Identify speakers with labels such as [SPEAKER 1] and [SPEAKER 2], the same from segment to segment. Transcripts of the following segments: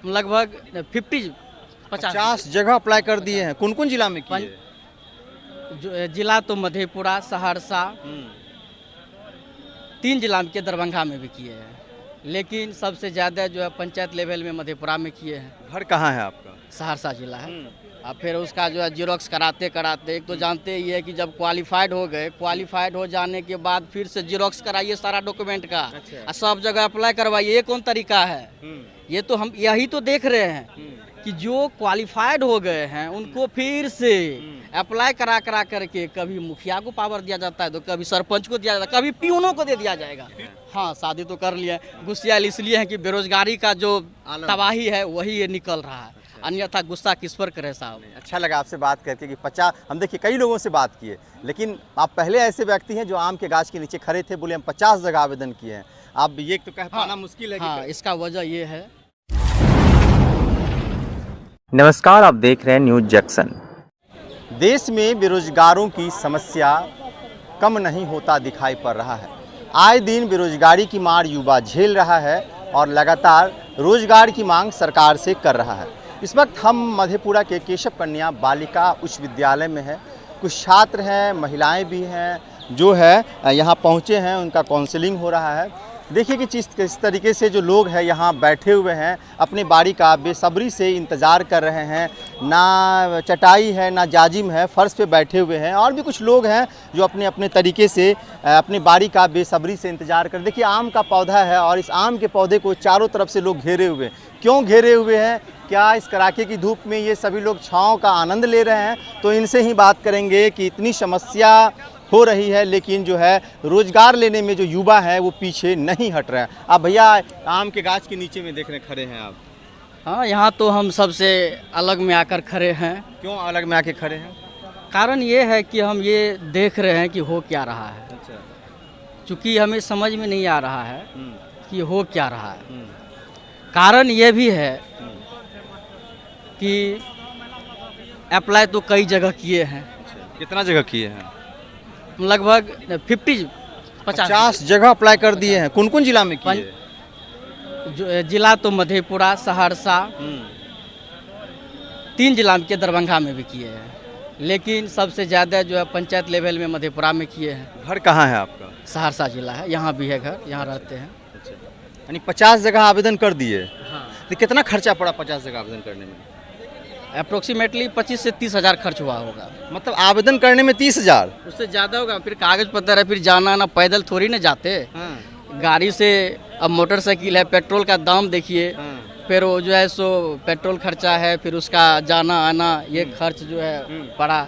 [SPEAKER 1] लगभग 50
[SPEAKER 2] जगह अप्लाई कर दिए हैं। कौन कौन जिला में किए?
[SPEAKER 1] जिला तो मधेपुरा, सहरसा, 3 जिला में किए, दरभंगा में भी किए हैं, लेकिन सबसे ज़्यादा जो है पंचायत लेवल में मधेपुरा में किए हैं।
[SPEAKER 2] घर कहाँ है आपका?
[SPEAKER 1] सहरसा जिला है। और फिर उसका जो है जीरोक्स कराते कराते, एक तो जानते ही है कि जब क्वालिफाइड हो गए, क्वालिफाइड हो जाने के बाद फिर से जीरोक्स कराइए सारा डॉक्यूमेंट का।
[SPEAKER 2] अच्छा।
[SPEAKER 1] और सब जगह अप्लाई करवाइए। ये कौन तरीका है? ये तो हम यही तो देख रहे हैं कि जो क्वालिफाइड हो गए हैं उनको फिर से अप्लाई करा करा करके कभी मुखिया को पावर दिया जाता है, तो कभी सरपंच को दिया जाता है, कभी पीऊनों को दे दिया जाएगा। हाँ, शादी तो कर लिया। गुस्सा इसलिए है कि बेरोजगारी का जो तबाही है वही ये निकल रहा है, अन्यथा गुस्सा किस पर करे साहब।
[SPEAKER 2] अच्छा लगा आपसे बात करके कि 50, हम देखिए कई लोगों से बात किए, लेकिन आप पहले ऐसे व्यक्ति हैं जो आम के गाछ के नीचे खड़े थे, बोले हम 50 जगह आवेदन किए हैं। आप ये तो कह पाना मुश्किल है।
[SPEAKER 1] हाँ, इसका वजह ये है।
[SPEAKER 2] नमस्कार, आप देख रहे हैं न्यूज़ जंक्शन। देश में बेरोजगारों की समस्या कम नहीं होता दिखाई पड़ रहा है। आए दिन बेरोजगारी की मार युवा झेल रहा है और लगातार रोजगार की मांग सरकार से कर रहा है। इस वक्त हम मधेपुरा के केशव कन्या बालिका उच्च विद्यालय में हैं। कुछ छात्र हैं, महिलाएं भी हैं, जो है यहाँ पहुँचे हैं, उनका काउंसलिंग हो रहा है। देखिए कि किस तरीके से जो लोग हैं यहाँ बैठे हुए हैं, अपनी बारी का बेसब्री से इंतज़ार कर रहे हैं। ना चटाई है, ना जाजिम है, फ़र्श पे बैठे हुए हैं। और भी कुछ लोग हैं जो अपने अपने तरीके से अपनी बारी का बेसब्री से इंतज़ार कर। देखिए आम का पौधा है और इस आम के पौधे को चारों तरफ से लोग घेरे हुए हैं। क्यों घेरे हुए हैं? क्या इस कड़ाके की धूप में ये सभी लोग छाँव का आनंद ले रहे हैं? तो इनसे ही बात करेंगे कि इतनी समस्या हो रही है, लेकिन जो है रोजगार लेने में जो युवा है वो पीछे नहीं हट रहा है। आप भैया आम के गाछ के नीचे में देख रहे खड़े हैं आप।
[SPEAKER 1] हाँ, यहाँ तो हम सबसे अलग में आकर खड़े हैं।
[SPEAKER 2] क्यों अलग में आके खड़े हैं?
[SPEAKER 1] कारण ये है कि हम ये देख रहे हैं कि हो क्या रहा है।
[SPEAKER 2] अच्छा।
[SPEAKER 1] चूँकि हमें समझ में नहीं आ रहा है कि हो क्या रहा है। कारण ये भी है कि अप्लाई तो कई जगह किए हैं।
[SPEAKER 2] कितना जगह किए हैं?
[SPEAKER 1] लगभग 50
[SPEAKER 2] जगह अप्लाई कर दिए हैं। कौन कौन जिला में किए?
[SPEAKER 1] जिला तो मधेपुरा, सहरसा, 3 जिला में किए, दरभंगा में भी किए हैं, लेकिन सबसे ज़्यादा जो है पंचायत लेवल में मधेपुरा में किए हैं।
[SPEAKER 2] घर कहाँ है आपका?
[SPEAKER 1] सहरसा जिला है, यहाँ भी है घर, यहाँ रहते हैं।
[SPEAKER 2] अच्छा, यानी 50 जगह आवेदन कर दिए।
[SPEAKER 1] हाँ।
[SPEAKER 2] तो कितना खर्चा पड़ा 50 जगह आवेदन करने में?
[SPEAKER 1] अप्रोक्सीमेटली 25 से 30 हज़ार खर्च हुआ होगा।
[SPEAKER 2] मतलब आवेदन करने में 30,000?
[SPEAKER 1] उससे ज़्यादा होगा। फिर कागज़ पत्र है, फिर जाना ना, पैदल थोड़ी ना जाते। गाड़ी से, अब मोटरसाइकिल है, पेट्रोल का दाम देखिए। फिर वो जो है सो पेट्रोल खर्चा है, फिर उसका जाना आना, ये खर्च जो है पड़ा।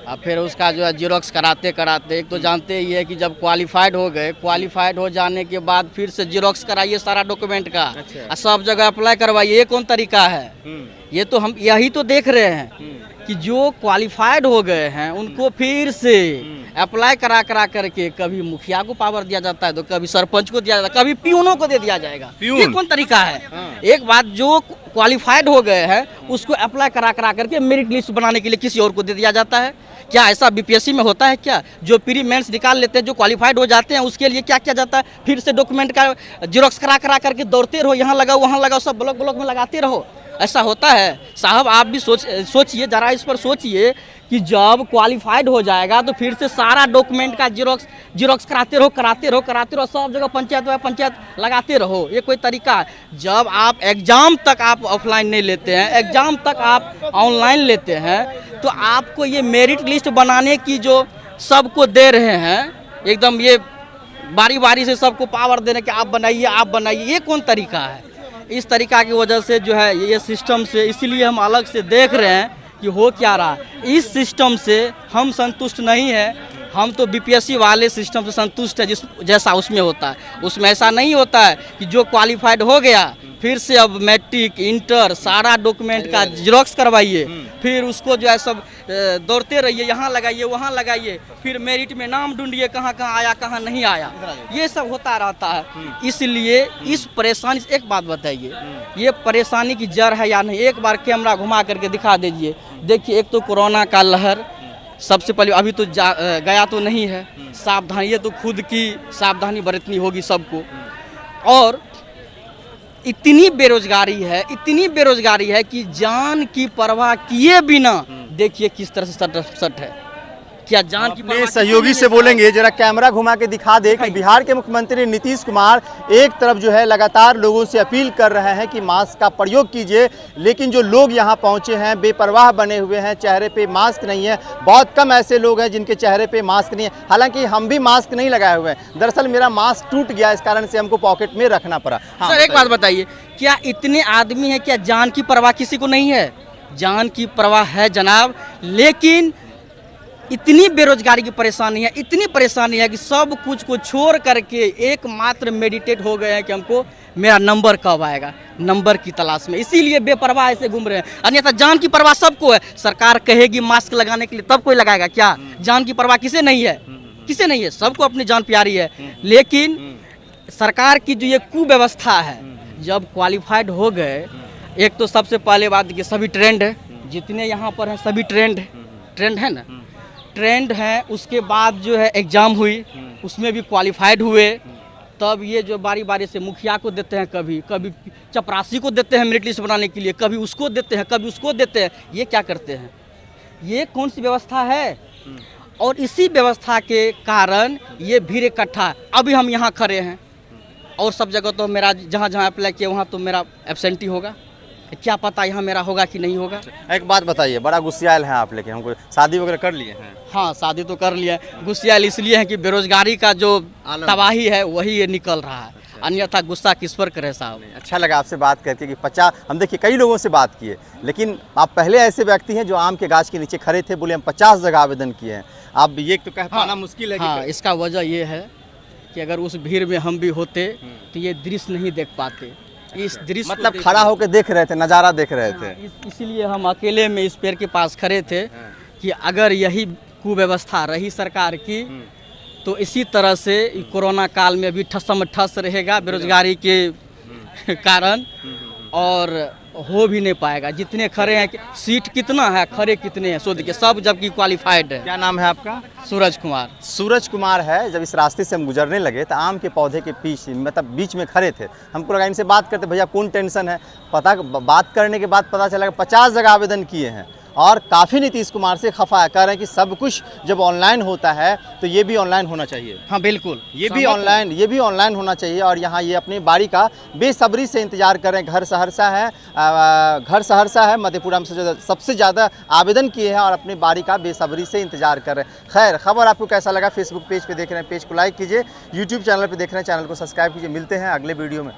[SPEAKER 1] और फिर उसका जो है जीरोक्स कराते कराते, एक तो जानते ही है कि जब क्वालिफाइड हो गए, क्वालिफाइड हो जाने के बाद फिर से जीरोक्स कराइए सारा डॉक्यूमेंट का।
[SPEAKER 2] अच्छा।
[SPEAKER 1] और सब जगह अप्लाई करवाइए। ये कौन तरीका है? ये तो हम यही तो देख रहे हैं कि जो क्वालिफाइड हो गए हैं उनको फिर से अप्लाई करा करा करके कभी मुखिया को पावर दिया जाता है, तो कभी सरपंच को दिया जाता है, कभी पीऊनों को दे दिया जाएगा। ये कौन तरीका है? एक बात, जो क्वालिफाइड हो गए हैं उसको अप्लाई करा करा करके मेरिट लिस्ट बनाने के लिए किसी और को दे दिया जाता है। क्या ऐसा बीपीएससी में होता है क्या? जो प्री मेंस निकाल लेते हैं, जो क्वालिफाइड हो जाते हैं, उसके लिए क्या किया जाता है? फिर से डॉक्यूमेंट का जीरोक्स करा करा करके दौड़ते रहो, यहाँ लगाओ वहाँ लगाओ, सब ब्लॉक ब्लॉक में लगाते रहो। ऐसा होता है साहब? आप भी सोचिए जरा, इस पर सोचिए कि जब क्वालिफाइड हो जाएगा तो फिर से सारा डॉक्यूमेंट का जीरोक्स कराते रहो, सब जगह पंचायत लगाते रहो। ये कोई तरीका है? जब आप एग्ज़ाम तक आप ऑफलाइन नहीं लेते हैं, एग्ज़ाम तक आप ऑनलाइन लेते हैं, तो आपको ये मेरिट लिस्ट बनाने की जो सबको दे रहे हैं, एकदम ये बारी बारी से सबको पावर देने के आप बनाइए, ये कौन तरीका है? इस तरीका की वजह से जो है ये सिस्टम से, इसीलिए हम अलग से देख रहे हैं कि हो क्या रहा। इस सिस्टम से हम संतुष्ट नहीं है। हम तो बीपीएससी वाले सिस्टम से संतुष्ट है, जैसा उसमें होता है। उसमें ऐसा नहीं होता है कि जो क्वालिफाइड हो गया फिर से अब मैट्रिक, इंटर, सारा डॉक्यूमेंट का जीरोक्स करवाइए, फिर उसको जो है सब दौड़ते रहिए, यहाँ लगाइए वहाँ लगाइए, फिर मेरिट में नाम ढूंढिए कहाँ कहाँ आया कहाँ नहीं आया, ये सब होता रहता है। इसलिए इस परेशानी से एक बात बताइए, ये परेशानी की जड़ है या नहीं? एक बार कैमरा घुमा करके दिखा दीजिए। देखिए, एक तो कोरोना का लहर सबसे पहले, अभी तो गया तो नहीं है। सावधानी, ये तो खुद की सावधानी बरतनी होगी सबको। और इतनी बेरोजगारी है कि जान की परवाह किए बिना देखिए किस तरह से सट है। क्या जान की
[SPEAKER 2] अपने सहयोगी से बोलेंगे, जरा कैमरा घुमा के दिखा दे कि बिहार के मुख्यमंत्री नीतीश कुमार एक तरफ जो है लगातार लोगों से अपील कर रहे हैं कि मास्क का प्रयोग कीजिए, लेकिन जो लोग यहाँ पहुँचे हैं बेपरवाह बने हुए हैं, चेहरे पे मास्क नहीं है। बहुत कम ऐसे लोग हैं जिनके चेहरे पे मास्क नहीं है, हालांकि हम भी मास्क नहीं लगाए हुए हैं। दरअसल मेरा मास्क टूट गया, इस कारण से हमको पॉकेट में रखना पड़ा। हाँ,
[SPEAKER 1] सर एक बात बताइए, क्या इतने आदमी हैं, क्या जान की परवाह किसी को नहीं है? जान की परवाह है जनाब, लेकिन इतनी बेरोजगारी की परेशानी है, इतनी परेशानी है कि सब कुछ को छोड़ करके एकमात्र मेडिटेट हो गए हैं कि हमको मेरा नंबर कब आएगा, नंबर की तलाश में, इसीलिए बेपरवाह ऐसे घूम रहे हैं। अन्यथा जान की परवाह सबको है। सरकार कहेगी मास्क लगाने के लिए तब कोई लगाएगा क्या? जान की परवाह किसे नहीं है? किसे नहीं है? सबको अपनी जान प्यारी है। लेकिन सरकार की जो ये कुव्यवस्था है, जब क्वालिफाइड हो गए, एक तो सबसे पहले बात कि सभी ट्रेंड है, जितने यहाँ पर हैं सभी ट्रेंड है ना, ट्रेंड है। उसके बाद जो है एग्ज़ाम हुई, उसमें भी क्वालिफाइड हुए, तब ये जो बारी बारी से मुखिया को देते हैं, कभी कभी चपरासी को देते हैं मेरिट लिस्ट बनाने के लिए, कभी उसको देते हैं, कभी उसको देते हैं। ये क्या करते हैं? ये कौन सी व्यवस्था है? और इसी व्यवस्था के कारण ये भीड़ इकट्ठा। अभी हम यहाँ खड़े हैं और सब जगह तो मेरा जहाँ जहाँ अप्लाई किया वहाँ तो मेरा एब्सेंटी होगा, क्या पता यहाँ मेरा होगा कि नहीं होगा।
[SPEAKER 2] एक बात बताइए, बड़ा गुस्सैल हैं आप, लेकिन हमको शादी वगैरह कर लिए हैं?
[SPEAKER 1] हाँ, शादी तो कर लिया है। गुस्सैल इसलिए है कि बेरोजगारी का जो तबाही है वही ये निकल रहा है, अन्यथा गुस्सा किस पर करे साहब।
[SPEAKER 2] अच्छा लगा आपसे बात करके कि 50, हम देखिए कई लोगों से बात किए, लेकिन आप पहले ऐसे व्यक्ति हैं जो आम के गाछ के नीचे खड़े थे, बोले हम 50 जगह आवेदन किए हैं। आप ये तो कह पाना मुश्किल है।
[SPEAKER 1] हाँ, इसका वजह ये है कि अगर उस भीड़ में हम भी होते तो ये दृश्य नहीं देख पाते। इस दृश्य
[SPEAKER 2] मतलब खड़ा होकर देख रहे थे, नज़ारा देख रहे थे।
[SPEAKER 1] इसीलिए हम अकेले में इस पेड़ के पास खड़े थे कि अगर यही कुव्यवस्था रही सरकार की तो इसी तरह से कोरोना काल में भी ठसम ठस रहेगा बेरोजगारी के कारण, और हो भी नहीं पाएगा। जितने खड़े हैं, सीट कितना है, खड़े कितने हैं, सोच के सब जबकि क्वालिफाइड है।
[SPEAKER 2] क्या नाम है आपका?
[SPEAKER 1] सूरज कुमार।
[SPEAKER 2] सूरज कुमार है। जब इस रास्ते से हम गुजरने लगे तो आम के पौधे के पीछे, मतलब बीच में खड़े थे। हमको लगा इनसे बात करते, भैया कौन टेंशन है। बात करने के बाद पता चला कि 50 जगह आवेदन किए हैं और काफ़ी नीतीश कुमार से खफा है। कह रहे हैं कि सब कुछ जब ऑनलाइन होता है तो ये भी ऑनलाइन होना चाहिए।
[SPEAKER 1] हाँ बिल्कुल,
[SPEAKER 2] ये भी ऑनलाइन होना चाहिए। और यहाँ ये अपनी बारी का बेसब्री से इंतजार कर रहे हैं। घर सहरसा है, मधेपुरा में सबसे ज़्यादा आवेदन किए हैं और अपनी बारी का बेसब्री से इंतजार कर रहे हैं। खैर, खबर आपको कैसा लगा? फेसबुक पेज पे देख रहे हैं, पेज को लाइक कीजिए। यूट्यूब चैनल पे देख रहे हैं, चैनल को सब्सक्राइब कीजिए। मिलते हैं अगले वीडियो में।